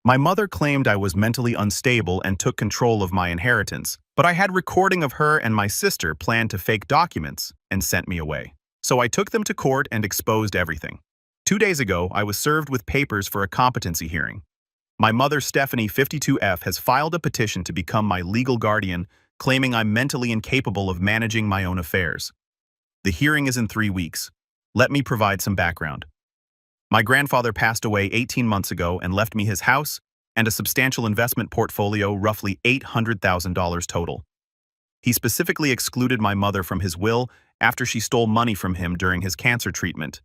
My mother claimed I was mentally unstable and took control of my inheritance, but I had recording of her and my sister planned to fake documents and sent me away. So I took them to court and exposed everything. 2 days ago, I was served with papers for a competency hearing. My mother, Stephanie 52F, has filed a petition to become my legal guardian, claiming I'm mentally incapable of managing my own affairs. The hearing is in 3 weeks. Let me provide some background. My grandfather passed away 18 months ago and left me his house and a substantial investment portfolio, roughly $800,000 total. He specifically excluded my mother from his will after she stole money from him during his cancer treatment.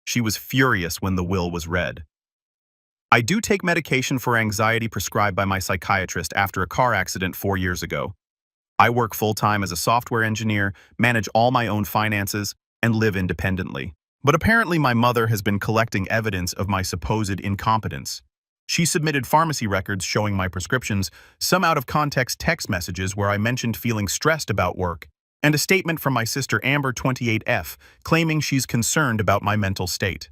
She was furious when the will was read. I do take medication for anxiety prescribed by my psychiatrist after a car accident 4 years ago. I work full-time as a software engineer, manage all my own finances, and live independently. But apparently my mother has been collecting evidence of my supposed incompetence. She submitted pharmacy records showing my prescriptions, some out-of-context text messages where I mentioned feeling stressed about work, and a statement from my sister Amber 28F claiming she's concerned about my mental state.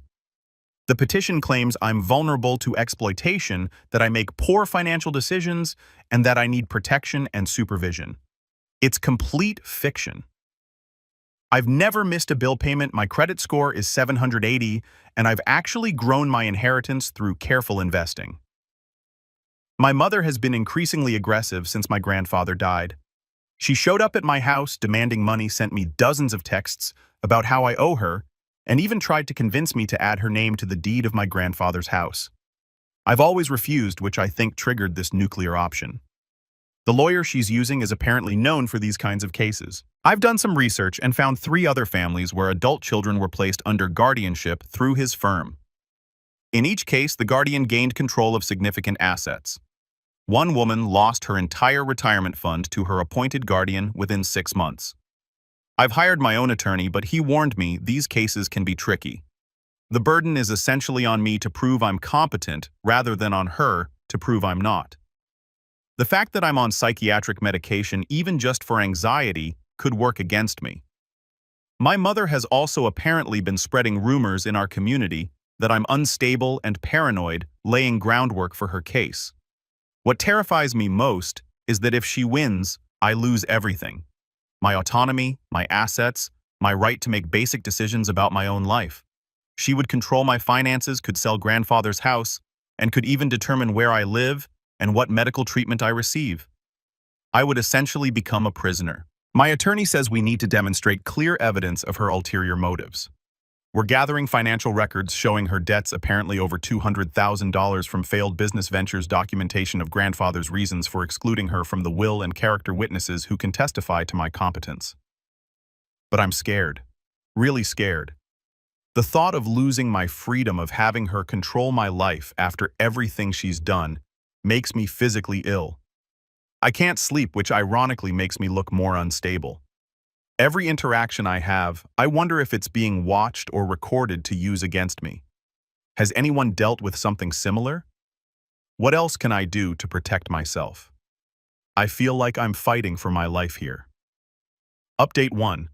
The petition claims I'm vulnerable to exploitation, that I make poor financial decisions, and that I need protection and supervision. It's complete fiction. I've never missed a bill payment, my credit score is 780, and I've actually grown my inheritance through careful investing. My mother has been increasingly aggressive since my grandfather died. She showed up at my house demanding money, sent me dozens of texts about how I owe her, and even tried to convince me to add her name to the deed of my grandfather's house. I've always refused, which I think triggered this nuclear option. The lawyer she's using is apparently known for these kinds of cases. I've done some research and found 3 other families where adult children were placed under guardianship through his firm. In each case, the guardian gained control of significant assets. One woman lost her entire retirement fund to her appointed guardian within 6 months. I've hired my own attorney, but he warned me these cases can be tricky. The burden is essentially on me to prove I'm competent rather than on her to prove I'm not. The fact that I'm on psychiatric medication, even just for anxiety, could work against me. My mother has also apparently been spreading rumors in our community that I'm unstable and paranoid, laying groundwork for her case. What terrifies me most is that if she wins, I lose everything. My autonomy, my assets, my right to make basic decisions about my own life. She would control my finances, could sell grandfather's house, and could even determine where I live and what medical treatment I receive. I would essentially become a prisoner. My attorney says we need to demonstrate clear evidence of her ulterior motives. We're gathering financial records showing her debts, apparently over $200,000 from failed business ventures, documentation of grandfather's reasons for excluding her from the will, and character witnesses who can testify to my competence. But I'm scared. Really scared. The thought of losing my freedom, of having her control my life after everything she's done, makes me physically ill. I can't sleep, which ironically makes me look more unstable. Every interaction I have, I wonder if it's being watched or recorded to use against me. Has anyone dealt with something similar? What else can I do to protect myself? I feel like I'm fighting for my life here. Update 1.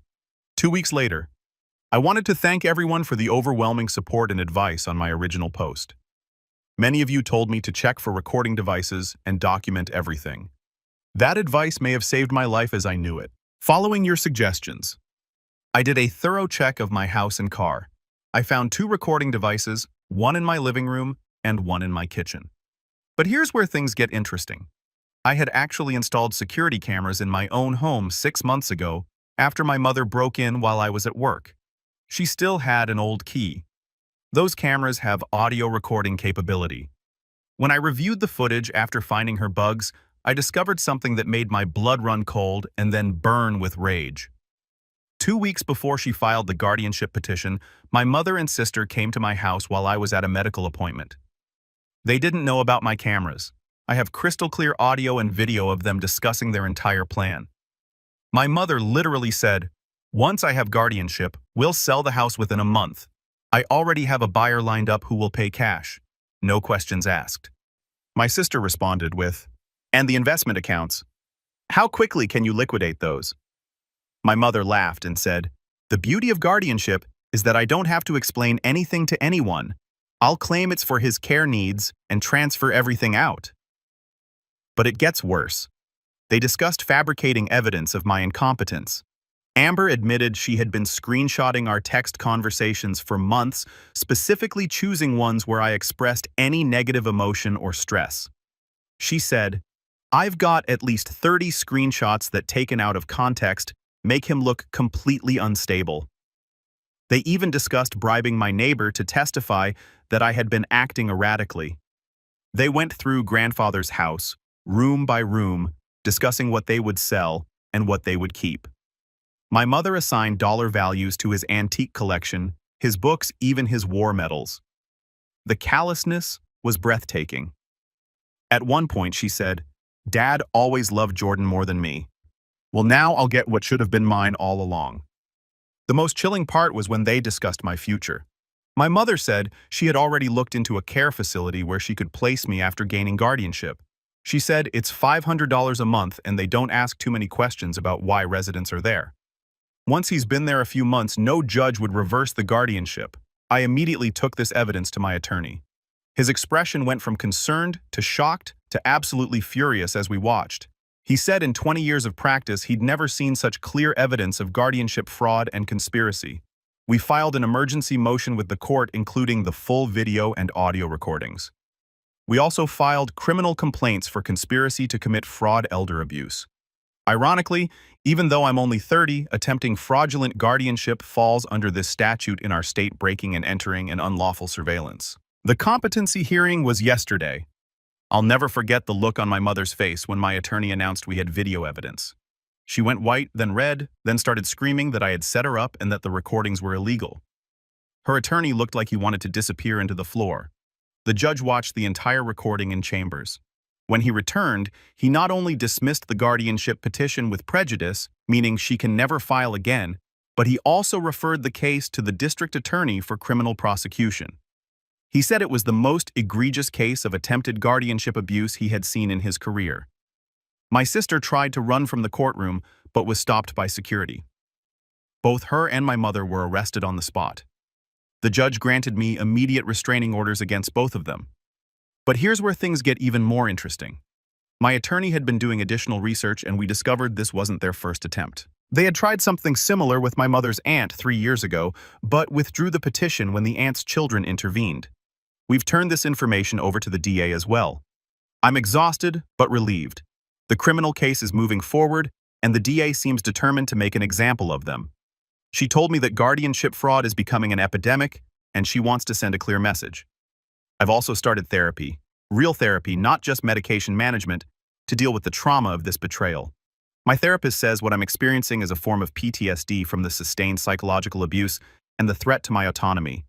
2 weeks later. I wanted to thank everyone for the overwhelming support and advice on my original post. Many of you told me to check for recording devices and document everything. That advice may have saved my life as I knew it. Following your suggestions, I did a thorough check of my house and car. I found 2 recording devices, one in my living room and one in my kitchen. But here's where things get interesting. I had actually installed security cameras in my own home 6 months ago after my mother broke in while I was at work. She still had an old key. Those cameras have audio recording capability. When I reviewed the footage after finding her bugs, I discovered something that made my blood run cold and then burn with rage. 2 weeks before she filed the guardianship petition, my mother and sister came to my house while I was at a medical appointment. They didn't know about my cameras. I have crystal clear audio and video of them discussing their entire plan. My mother literally said, "Once I have guardianship, we'll sell the house within a month. I already have a buyer lined up who will pay cash. No questions asked." My sister responded with, "And the investment accounts? How quickly can you liquidate those?" My mother laughed and said, "The beauty of guardianship is that I don't have to explain anything to anyone. I'll claim it's for his care needs and transfer everything out. But it gets worse. They discussed fabricating evidence of my incompetence. Amber admitted she had been screenshotting our text conversations for months, specifically choosing ones where I expressed any negative emotion or stress. She said, "I've got at least 30 screenshots that, taken out of context, make him look completely unstable." They even discussed bribing my neighbor to testify that I had been acting erratically. They went through grandfather's house, room by room, discussing what they would sell and what they would keep. My mother assigned dollar values to his antique collection, his books, even his war medals. The callousness was breathtaking. At one point, she said, "Dad always loved Jordan more than me. Well, now I'll get what should have been mine all along." The most chilling part was when they discussed my future. My mother said she had already looked into a care facility where she could place me after gaining guardianship. She said it's $500 a month and they don't ask too many questions about why residents are there. Once he's been there a few months, no judge would reverse the guardianship. I immediately took this evidence to my attorney. His expression went from concerned to shocked to absolutely furious as we watched. He said in 20 years of practice he'd never seen such clear evidence of guardianship fraud and conspiracy. We filed an emergency motion with the court, including the full video and audio recordings. We also filed criminal complaints for conspiracy to commit fraud elder abuse. Ironically, even though I'm only 30, attempting fraudulent guardianship falls under this statute in our state, breaking and entering and unlawful surveillance. The competency hearing was yesterday. I'll never forget the look on my mother's face when my attorney announced we had video evidence. She went white, then red, then started screaming that I had set her up and that the recordings were illegal. Her attorney looked like he wanted to disappear into the floor. The judge watched the entire recording in chambers. When he returned, he not only dismissed the guardianship petition with prejudice, meaning she can never file again, but he also referred the case to the district attorney for criminal prosecution. He said it was the most egregious case of attempted guardianship abuse he had seen in his career. My sister tried to run from the courtroom, but was stopped by security. Both her and my mother were arrested on the spot. The judge granted me immediate restraining orders against both of them. But here's where things get even more interesting. My attorney had been doing additional research and we discovered this wasn't their first attempt. They had tried something similar with my mother's aunt 3 years ago, but withdrew the petition when the aunt's children intervened. We've turned this information over to the DA as well. I'm exhausted, but relieved. The criminal case is moving forward, and the DA seems determined to make an example of them. She told me that guardianship fraud is becoming an epidemic, and she wants to send a clear message. I've also started therapy, real therapy, not just medication management, to deal with the trauma of this betrayal. My therapist says what I'm experiencing is a form of PTSD from the sustained psychological abuse and the threat to my autonomy.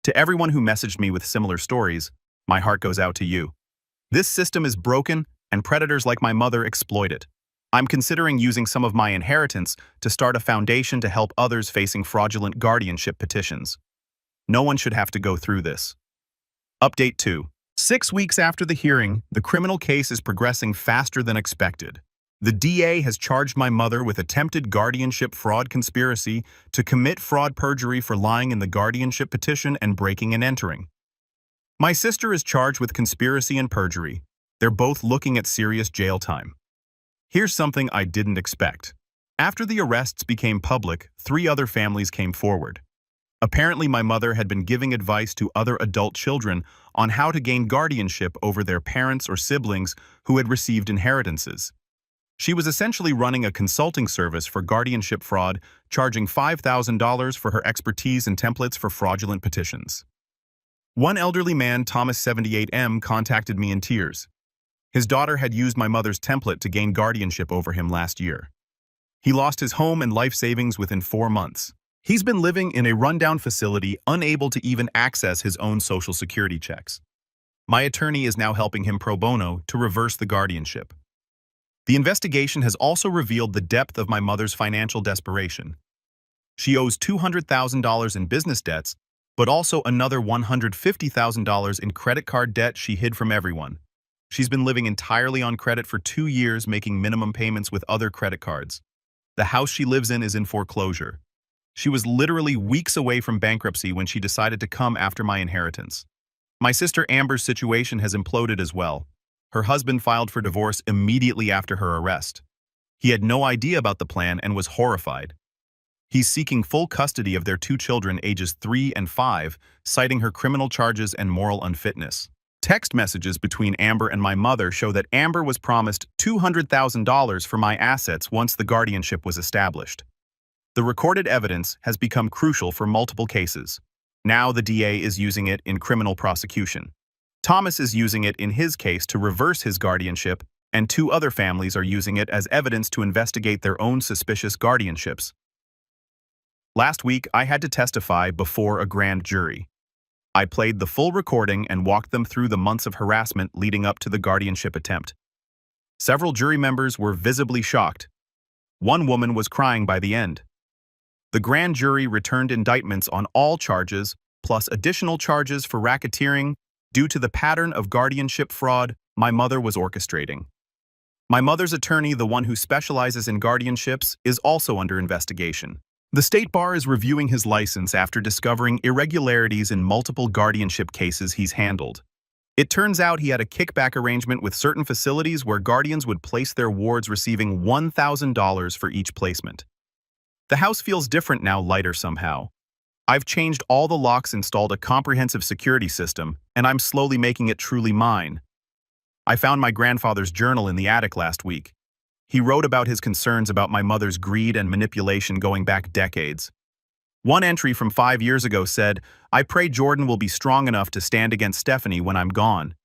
To everyone who messaged me with similar stories, my heart goes out to you. This system is broken, and predators like my mother exploit it. I'm considering using some of my inheritance to start a foundation to help others facing fraudulent guardianship petitions. No one should have to go through this. Update 2. 6 weeks after the hearing, the criminal case is progressing faster than expected. The DA has charged my mother with attempted guardianship fraud conspiracy to commit fraud perjury for lying in the guardianship petition and breaking and entering. My sister is charged with conspiracy and perjury. They're both looking at serious jail time. Here's something I didn't expect. After the arrests became public, 3 other families came forward. Apparently, my mother had been giving advice to other adult children on how to gain guardianship over their parents or siblings who had received inheritances. She was essentially running a consulting service for guardianship fraud, charging $5,000 for her expertise and templates for fraudulent petitions. One elderly man, Thomas 78M, contacted me in tears. His daughter had used my mother's template to gain guardianship over him last year. He lost his home and life savings within 4 months. He's been living in a rundown facility, unable to even access his own Social Security checks. My attorney is now helping him pro bono to reverse the guardianship. The investigation has also revealed the depth of my mother's financial desperation. She owes $200,000 in business debts, but also another $150,000 in credit card debt she hid from everyone. She's been living entirely on credit for 2 years, making minimum payments with other credit cards. The house she lives in is in foreclosure. She was literally weeks away from bankruptcy when she decided to come after my inheritance. My sister Amber's situation has imploded as well. Her husband filed for divorce immediately after her arrest. He had no idea about the plan and was horrified. He's seeking full custody of their two children ages 3 and 5, citing her criminal charges and moral unfitness. Text messages between Amber and my mother show that Amber was promised $200,000 for my assets once the guardianship was established. The recorded evidence has become crucial for multiple cases. Now the DA is using it in criminal prosecution. Thomas is using it in his case to reverse his guardianship, and 2 other families are using it as evidence to investigate their own suspicious guardianships. Last week, I had to testify before a grand jury. I played the full recording and walked them through the months of harassment leading up to the guardianship attempt. Several jury members were visibly shocked. One woman was crying by the end. The grand jury returned indictments on all charges, plus additional charges for racketeering due to the pattern of guardianship fraud my mother was orchestrating. My mother's attorney, the one who specializes in guardianships, is also under investigation. The State Bar is reviewing his license after discovering irregularities in multiple guardianship cases he's handled. It turns out he had a kickback arrangement with certain facilities where guardians would place their wards receiving $1,000 for each placement. The house feels different now, lighter somehow. I've changed all the locks, installed a comprehensive security system, and I'm slowly making it truly mine. I found my grandfather's journal in the attic last week. He wrote about his concerns about my mother's greed and manipulation going back decades. One entry from 5 years ago said, "I pray Jordan will be strong enough to stand against Stephanie when I'm gone.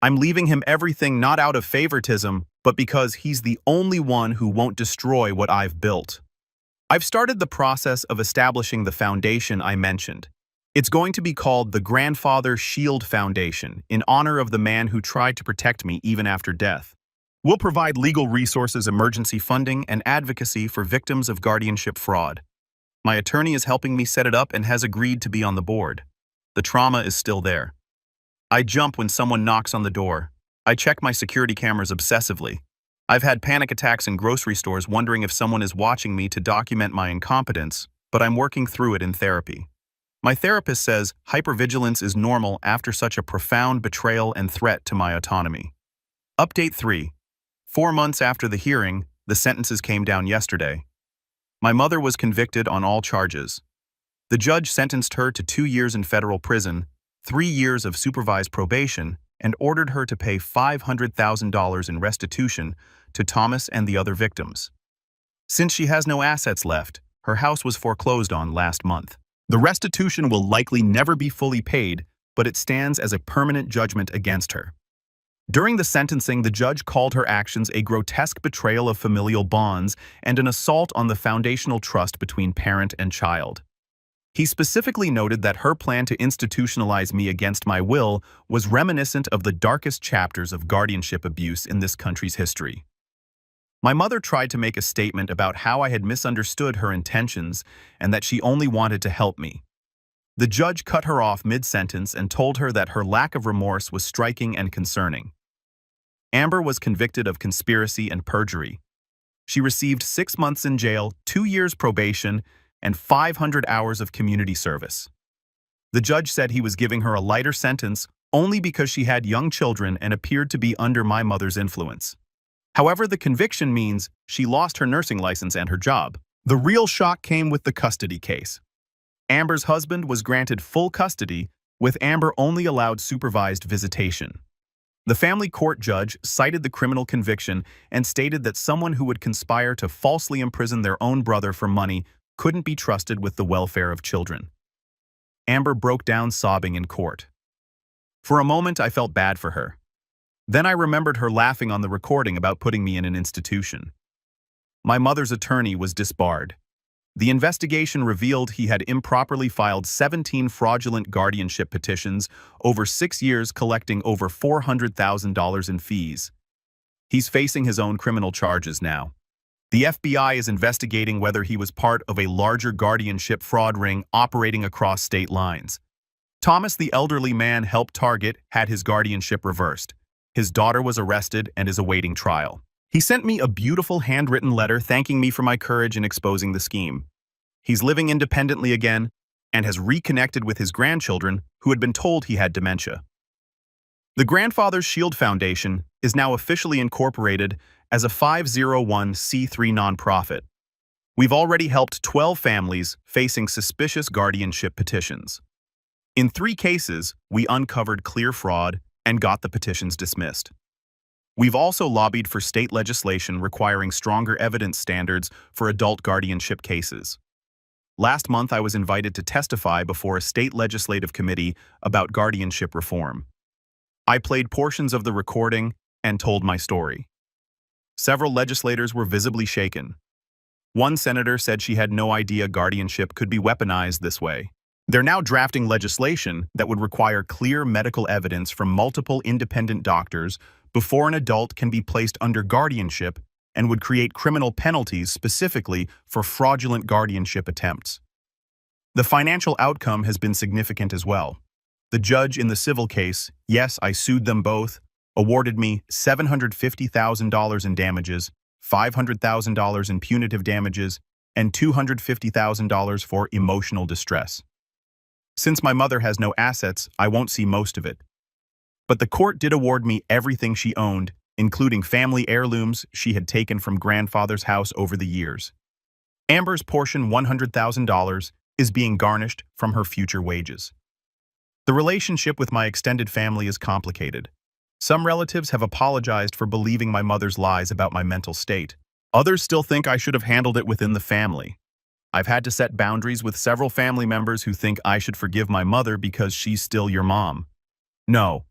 I'm leaving him everything not out of favoritism, but because he's the only one who won't destroy what I've built." I've started the process of establishing the foundation I mentioned. It's going to be called the Grandfather Shield Foundation, in honor of the man who tried to protect me even after death. We'll provide legal resources, emergency funding, and advocacy for victims of guardianship fraud. My attorney is helping me set it up and has agreed to be on the board. The trauma is still there. I jump when someone knocks on the door. I check my security cameras obsessively. I've had panic attacks in grocery stores wondering if someone is watching me to document my incompetence, but I'm working through it in therapy. My therapist says hypervigilance is normal after such a profound betrayal and threat to my autonomy. Update 3. 4 months after the hearing, the sentences came down yesterday. My mother was convicted on all charges. The judge sentenced her to 2 years in federal prison, 3 years of supervised probation, and ordered her to pay $500,000 in restitution to Thomas and the other victims. Since she has no assets left, her house was foreclosed on last month. The restitution will likely never be fully paid, but it stands as a permanent judgment against her. During the sentencing, the judge called her actions a grotesque betrayal of familial bonds and an assault on the foundational trust between parent and child. He specifically noted that her plan to institutionalize me against my will was reminiscent of the darkest chapters of guardianship abuse in this country's history. My mother tried to make a statement about how I had misunderstood her intentions and that she only wanted to help me. The judge cut her off mid-sentence and told her that her lack of remorse was striking and concerning. Amber was convicted of conspiracy and perjury. She received 6 months in jail, 2 years probation, and 500 hours of community service. The judge said he was giving her a lighter sentence only because she had young children and appeared to be under my mother's influence. However, the conviction means she lost her nursing license and her job. The real shock came with the custody case. Amber's husband was granted full custody, with Amber only allowed supervised visitation. The family court judge cited the criminal conviction and stated that someone who would conspire to falsely imprison their own brother for money couldn't be trusted with the welfare of children. Amber broke down sobbing in court. For a moment, I felt bad for her. Then I remembered her laughing on the recording about putting me in an institution. My mother's attorney was disbarred. The investigation revealed he had improperly filed 17 fraudulent guardianship petitions over 6 years, collecting over $400,000 in fees. He's facing his own criminal charges now. The FBI is investigating whether he was part of a larger guardianship fraud ring operating across state lines. Thomas, the elderly man helped target, had his guardianship reversed. His daughter was arrested and is awaiting trial. He sent me a beautiful handwritten letter thanking me for my courage in exposing the scheme. He's living independently again and has reconnected with his grandchildren who had been told he had dementia. The Grandfather's Shield Foundation is now officially incorporated as a 501c3 nonprofit. We've already helped 12 families facing suspicious guardianship petitions. In 3 cases, we uncovered clear fraud and got the petitions dismissed. We've also lobbied for state legislation requiring stronger evidence standards for adult guardianship cases. Last month, I was invited to testify before a state legislative committee about guardianship reform. I played portions of the recording and told my story. Several legislators were visibly shaken. One senator said she had no idea guardianship could be weaponized this way. They're now drafting legislation that would require clear medical evidence from multiple independent doctors before an adult can be placed under guardianship and would create criminal penalties specifically for fraudulent guardianship attempts. The financial outcome has been significant as well. The judge in the civil case, yes, I sued them both, awarded me $750,000 in damages, $500,000 in punitive damages, and $250,000 for emotional distress. Since my mother has no assets, I won't see most of it. But the court did award me everything she owned, including family heirlooms she had taken from grandfather's house over the years. Amber's portion, $100,000, is being garnished from her future wages. The relationship with my extended family is complicated. Some relatives have apologized for believing my mother's lies about my mental state. Others still think I should have handled it within the family. I've had to set boundaries with several family members who think I should forgive my mother because she's still your mom. No.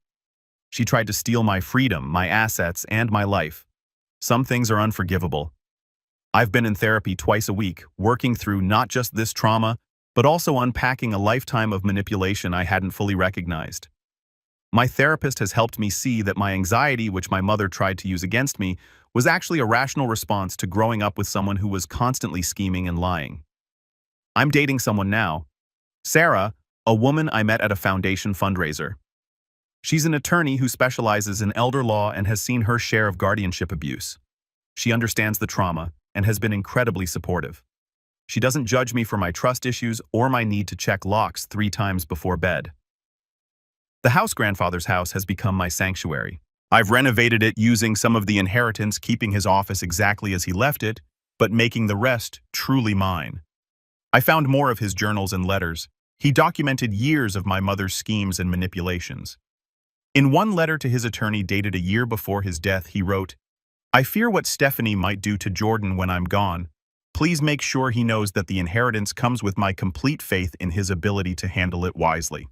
She tried to steal my freedom, my assets, and my life. Some things are unforgivable. I've been in therapy twice a week, working through not just this trauma, but also unpacking a lifetime of manipulation I hadn't fully recognized. My therapist has helped me see that my anxiety, which my mother tried to use against me, was actually a rational response to growing up with someone who was constantly scheming and lying. I'm dating someone now. Sarah, a woman I met at a foundation fundraiser. She's an attorney who specializes in elder law and has seen her share of guardianship abuse. She understands the trauma and has been incredibly supportive. She doesn't judge me for my trust issues or my need to check locks 3 times before bed. The house grandfather's house has become my sanctuary. I've renovated it using some of the inheritance, keeping his office exactly as he left it, but making the rest truly mine. I found more of his journals and letters. He documented years of my mother's schemes and manipulations. In one letter to his attorney dated a year before his death, he wrote, "I fear what Stephanie might do to Jordan when I'm gone. Please make sure he knows that the inheritance comes with my complete faith in his ability to handle it wisely."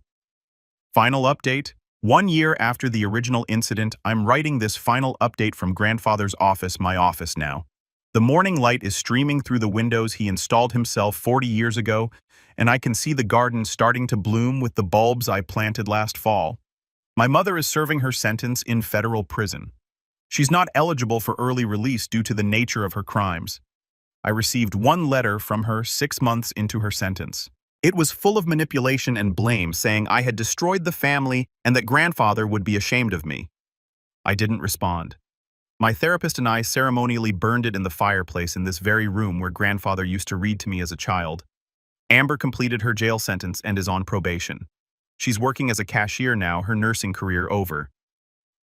Final update. 1 year after the original incident, I'm writing this final update from grandfather's office, my office now. The morning light is streaming through the windows he installed himself 40 years ago, and I can see the garden starting to bloom with the bulbs I planted last fall. My mother is serving her sentence in federal prison. She's not eligible for early release due to the nature of her crimes. I received 1 letter from her 6 months into her sentence. It was full of manipulation and blame, saying I had destroyed the family and that grandfather would be ashamed of me. I didn't respond. My therapist and I ceremonially burned it in the fireplace in this very room where grandfather used to read to me as a child. Amber completed her jail sentence and is on probation. She's working as a cashier now, her nursing career over.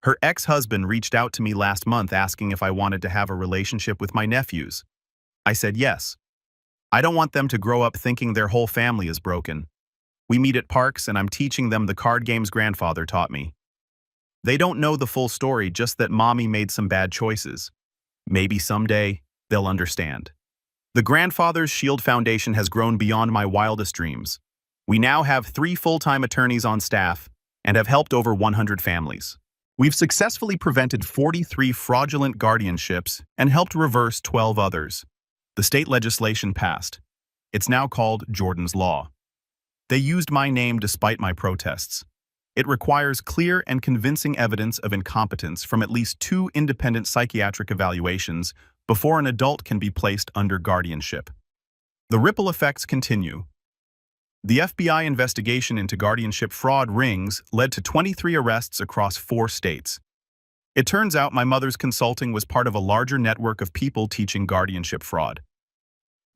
Her ex-husband reached out to me last month asking if I wanted to have a relationship with my nephews. I said yes. I don't want them to grow up thinking their whole family is broken. We meet at parks and I'm teaching them the card games grandfather taught me. They don't know the full story, just that mommy made some bad choices. Maybe someday they'll understand. The Grandfather's Shield Foundation has grown beyond my wildest dreams. We now have 3 full-time attorneys on staff and have helped over 100 families. We've successfully prevented 43 fraudulent guardianships and helped reverse 12 others. The state legislation passed. It's now called Jordan's Law. They used my name despite my protests. It requires clear and convincing evidence of incompetence from at least 2 independent psychiatric evaluations before an adult can be placed under guardianship. The ripple effects continue. The FBI investigation into guardianship fraud rings led to 23 arrests across 4 states. It turns out my mother's consulting was part of a larger network of people teaching guardianship fraud.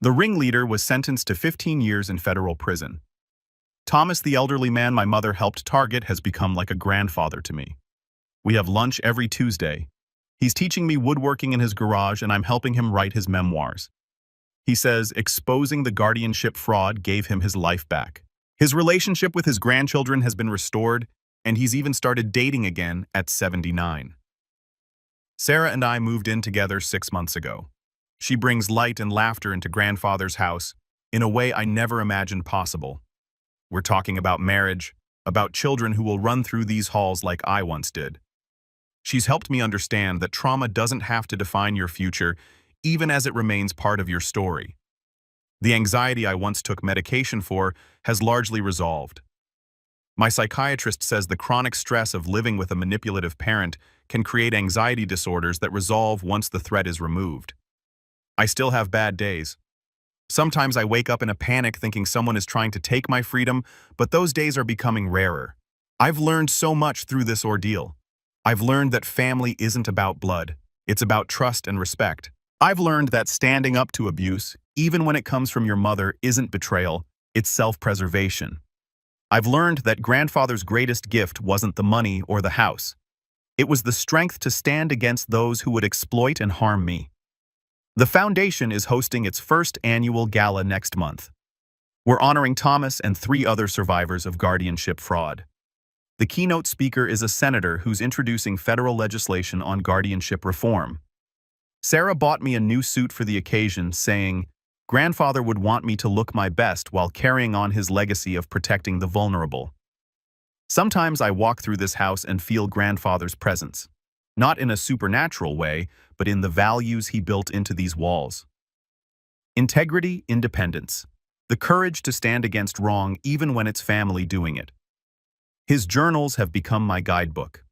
The ringleader was sentenced to 15 years in federal prison. Thomas, the elderly man my mother helped target, has become like a grandfather to me. We have lunch every Tuesday. He's teaching me woodworking in his garage and I'm helping him write his memoirs. He says exposing the guardianship fraud gave him his life back. His relationship with his grandchildren has been restored, and he's even started dating again at 79. Sarah and I moved in together 6 months ago. She brings light and laughter into grandfather's house in a way I never imagined possible. We're talking about marriage, about children who will run through these halls like I once did. She's helped me understand that trauma doesn't have to define your future, even as it remains part of your story. The anxiety I once took medication for has largely resolved. My psychiatrist says the chronic stress of living with a manipulative parent can create anxiety disorders that resolve once the threat is removed. I still have bad days. Sometimes I wake up in a panic thinking someone is trying to take my freedom, but those days are becoming rarer. I've learned so much through this ordeal. I've learned that family isn't about blood. It's about trust and respect. I've learned that standing up to abuse, even when it comes from your mother, isn't betrayal, it's self-preservation. I've learned that grandfather's greatest gift wasn't the money or the house. It was the strength to stand against those who would exploit and harm me. The foundation is hosting its first annual gala next month. We're honoring Thomas and 3 other survivors of guardianship fraud. The keynote speaker is a senator who's introducing federal legislation on guardianship reform. Sarah bought me a new suit for the occasion, saying, "Grandfather would want me to look my best while carrying on his legacy of protecting the vulnerable." Sometimes I walk through this house and feel grandfather's presence. Not in a supernatural way, but in the values he built into these walls. Integrity, independence. The courage to stand against wrong even when it's family doing it. His journals have become my guidebook.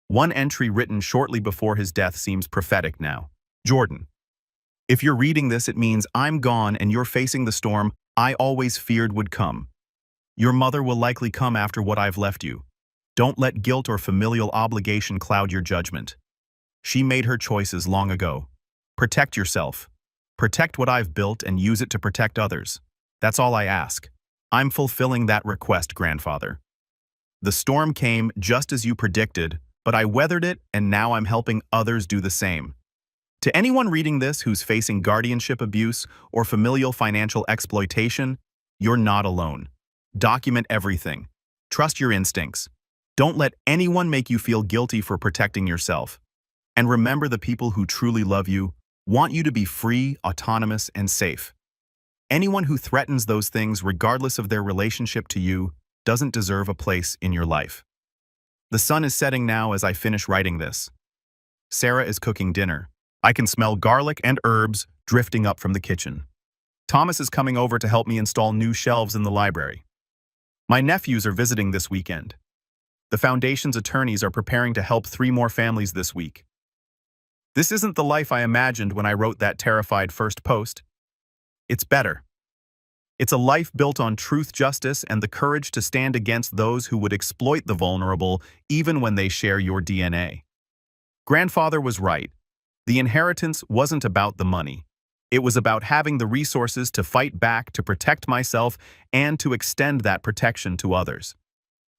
One entry written shortly before his death seems prophetic now. Jordan, if you're reading this, it means I'm gone and you're facing the storm I always feared would come. Your mother will likely come after what I've left you. Don't let guilt or familial obligation cloud your judgment. She made her choices long ago. Protect yourself. Protect what I've built and use it to protect others. That's all I ask. I'm fulfilling that request, grandfather. The storm came just as you predicted, but I weathered it and now I'm helping others do the same. To anyone reading this who's facing guardianship abuse or familial financial exploitation, you're not alone. Document everything. Trust your instincts. Don't let anyone make you feel guilty for protecting yourself. And remember, the people who truly love you want you to be free, autonomous, and safe. Anyone who threatens those things, regardless of their relationship to you, doesn't deserve a place in your life. The sun is setting now as I finish writing this. Sarah is cooking dinner. I can smell garlic and herbs drifting up from the kitchen. Thomas is coming over to help me install new shelves in the library. My nephews are visiting this weekend. The foundation's attorneys are preparing to help 3 more families this week. This isn't the life I imagined when I wrote that terrified first post. It's better. It's a life built on truth, justice, and the courage to stand against those who would exploit the vulnerable, even when they share your DNA. Grandfather was right. The inheritance wasn't about the money. It was about having the resources to fight back, to protect myself, and to extend that protection to others.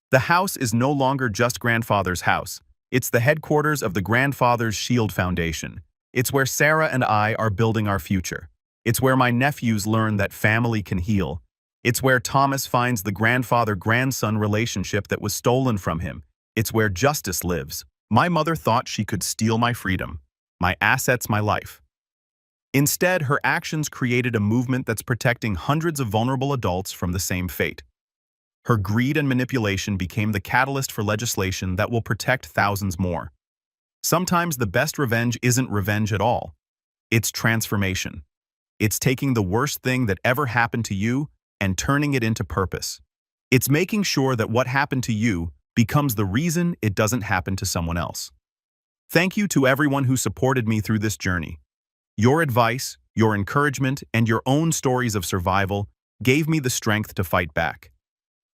The house is no longer just grandfather's house. It's the headquarters of the Grandfather's Shield Foundation. It's where Sarah and I are building our future. It's where my nephews learn that family can heal. It's where Thomas finds the grandfather-grandson relationship that was stolen from him. It's where justice lives. My mother thought she could steal my freedom, my assets, my life. Instead, her actions created a movement that's protecting hundreds of vulnerable adults from the same fate. Her greed and manipulation became the catalyst for legislation that will protect thousands more. Sometimes the best revenge isn't revenge at all. It's transformation. It's taking the worst thing that ever happened to you and turning it into purpose. It's making sure that what happened to you becomes the reason it doesn't happen to someone else. Thank you to everyone who supported me through this journey. Your advice, your encouragement, and your own stories of survival gave me the strength to fight back.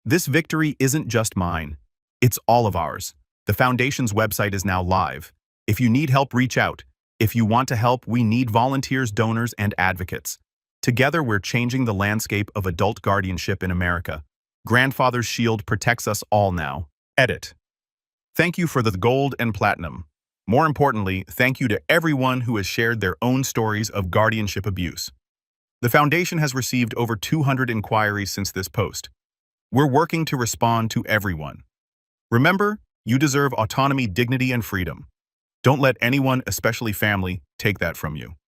This victory isn't just mine. It's all of ours. The Foundation's website is now live. If you need help, reach out. If you want to help, we need volunteers, donors, and advocates. Together, we're changing the landscape of adult guardianship in America. Grandfather's Shield protects us all now. Edit. Thank you for the gold and platinum. More importantly, thank you to everyone who has shared their own stories of guardianship abuse. The Foundation has received over 200 inquiries since this post. We're working to respond to everyone. Remember, you deserve autonomy, dignity, and freedom. Don't let anyone, especially family, take that from you.